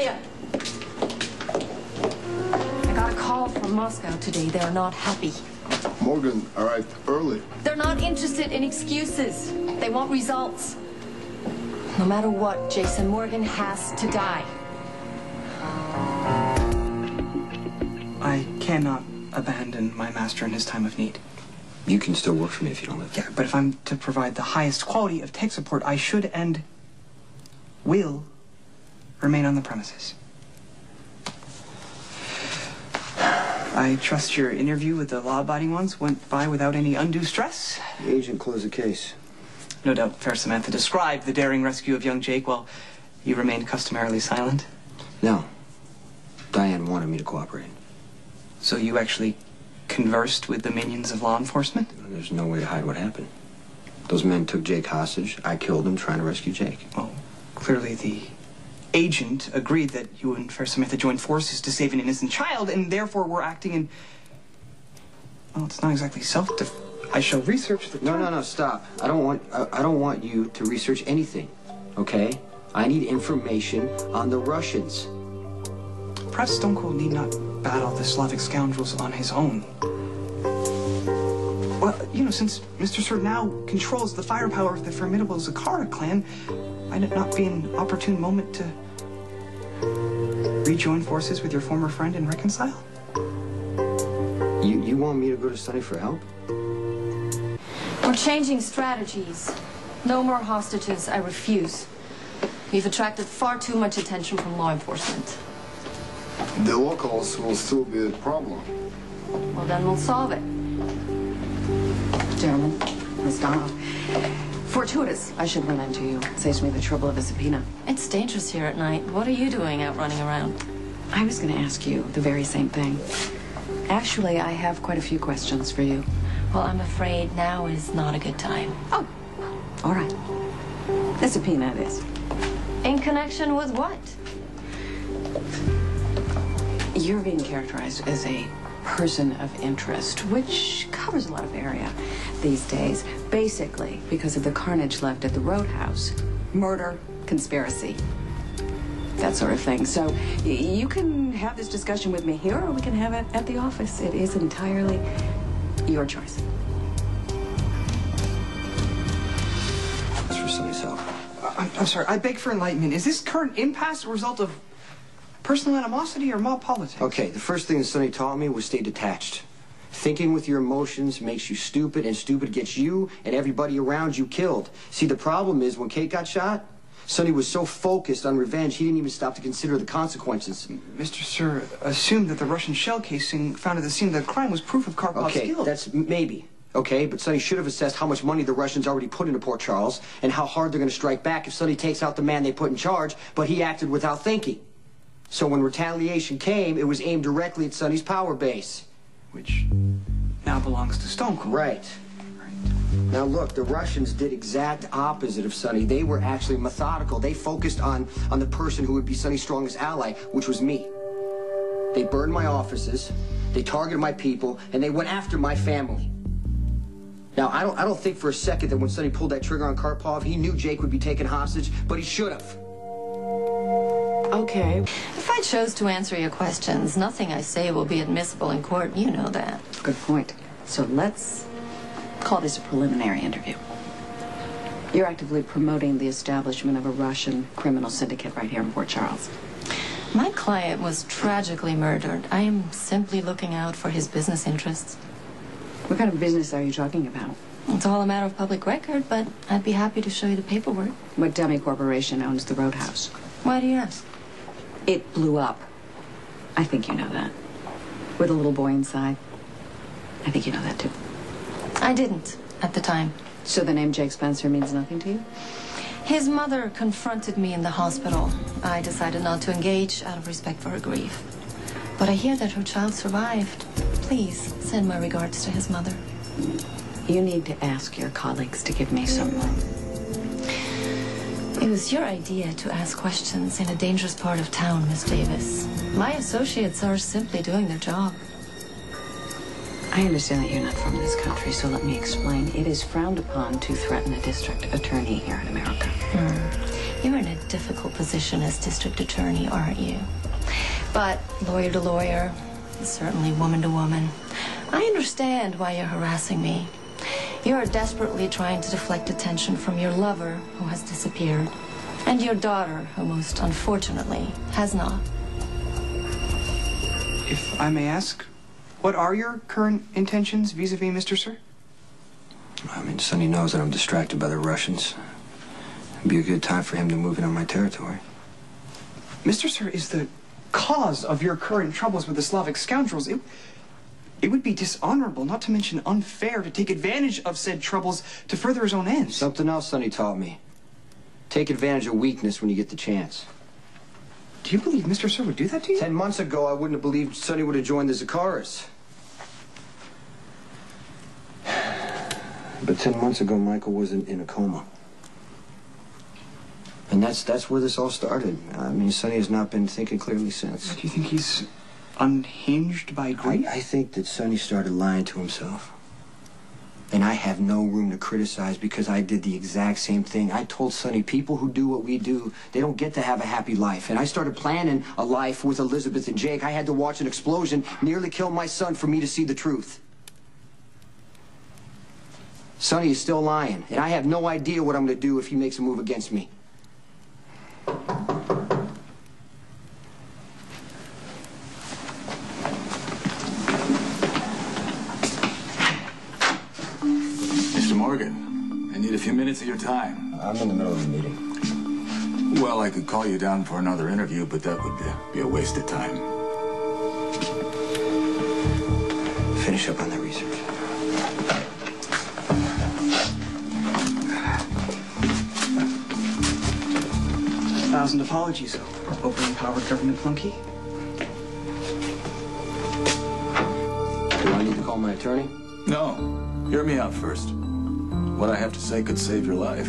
Celia! I got a call from Moscow today. They're not happy. Morgan arrived early. They're not interested in excuses. They want results. No matter what, Jason Morgan has to die. I cannot abandon my master in his time of need. You can still work for me if you don't live there. Yeah, but if I'm to provide the highest quality of tech support, I should and will remain on the premises. I trust your interview with the law-abiding ones went by without any undue stress? The agent closed the case. No doubt Fair Samantha described the daring rescue of young Jake while you remained customarily silent. No. Diane wanted me to cooperate. So you actually conversed with the minions of law enforcement? There's no way to hide what happened. Those men took Jake hostage. I killed him trying to rescue Jake. Well, clearly the agent agreed that you and Fair Samantha joined forces to save an innocent child, and therefore were acting in... Well, it's not exactly self-defense. I shall research the... No, stop. I don't want you to research anything, okay? I need information on the Russians. Perhaps Stone Cold need not battle the Slavic scoundrels on his own. Well, you know, since Mr. Sir now controls the firepower of the formidable Zakara clan, might it not be an opportune moment to rejoin forces with your former friend and reconcile? You want me to go to Sunny for help? We're changing strategies. No more hostages. I refuse. We've attracted far too much attention from law enforcement. The locals will still be a problem. Well, then we'll solve it. Gentlemen, Miss Donald. Fortuitous I should run into you. Saves me the trouble of a subpoena. It's dangerous here at night. What are you doing out running around? I was going to ask you the very same thing. Actually, I have quite a few questions for you. Well, I'm afraid now is not a good time. Oh, all right. The subpoena it is. In connection with what? You're being characterized as a person of interest, which covers a lot of area these days, basically because of the carnage left at the Roadhouse. Murder, conspiracy, that sort of thing. So you can have this discussion with me here, or we can have it at the office. It is entirely your choice. That's for Sunny's help. I'm sorry, I beg for enlightenment. Is this current impasse a result of personal animosity or mob politics? Okay, the first thing that Sunny taught me was stay detached. Thinking with your emotions makes you stupid, and stupid gets you and everybody around you killed. See, the problem is when Kate got shot, Sunny was so focused on revenge, he didn't even stop to consider the consequences. Mr. Sir assumed that the Russian shell casing found at the scene of the crime was proof of Karpov's guilt. Okay, that's maybe. Okay, but Sonny should have assessed how much money the Russians already put into Port Charles and how hard they're going to strike back if Sonny takes out the man they put in charge, but he acted without thinking. So when retaliation came, it was aimed directly at Sonny's power base. Which now belongs to Stone Cold. Right. Now look, the Russians did exact opposite of Sonny. They were actually methodical. They focused on the person who would be Sonny's strongest ally, which was me. They burned my offices, they targeted my people, and they went after my family. Now, I don't think for a second that when Sonny pulled that trigger on Karpov, he knew Jake would be taken hostage, but he should have. Okay. If I chose to answer your questions, nothing I say will be admissible in court. You know that. Good point. So let's call this a preliminary interview. You're actively promoting the establishment of a Russian criminal syndicate right here in Port Charles. My client was tragically murdered. I am simply looking out for his business interests. What kind of business are you talking about? It's all a matter of public record, but I'd be happy to show you the paperwork. What dummy corporation owns the Roadhouse? Why do you ask? It blew up. I think you know that. With a little boy inside. I think you know that, too. I didn't at the time. So the name Jake Spencer means nothing to you? His mother confronted me in the hospital. I decided not to engage out of respect for her grief. But I hear that her child survived. Please send my regards to his mother. You need to ask your colleagues to give me some room. It was your idea to ask questions in a dangerous part of town, Miss Davis. My associates are simply doing their job. I understand that you're not from this country, so let me explain. It is frowned upon to threaten a district attorney here in America. You're in a difficult position as district attorney, aren't you? But lawyer to lawyer, certainly woman to woman, I understand why you're harassing me. You're desperately trying to deflect attention from your lover, who has disappeared, and your daughter, who most unfortunately has not. If I may ask, what are your current intentions vis-a-vis Mr. Sir? I mean, Sonny knows that I'm distracted by the Russians. It'd be a good time for him to move in on my territory. Mr. Sir is the cause of your current troubles with the Slavic scoundrels. It would be dishonorable, not to mention unfair, to take advantage of said troubles to further his own ends. Something else Sonny taught me. Take advantage of weakness when you get the chance. Do you believe Mr. Sir would do that to you? 10 months ago, I wouldn't have believed Sonny would have joined the Zakaras. But 10 months ago, Michael was in a coma. And that's where this all started. I mean, Sonny has not been thinking clearly since. Do you think he's unhinged by grief? I think that Sonny started lying to himself. And I have no room to criticize because I did the exact same thing. I told Sonny, people who do what we do, they don't get to have a happy life. And I started planning a life with Elizabeth and Jake. I had to watch an explosion nearly kill my son for me to see the truth. Sonny is still lying, and I have no idea what I'm going to do if he makes a move against me. Morgan, I need a few minutes of your time. I'm in the middle of a meeting. Well, I could call you down for another interview, but that would be a waste of time. Finish up on that research. Thousand apologies, over-empowered government flunky. Do I need to call my attorney? No, hear me out first. What I have to say could save your life.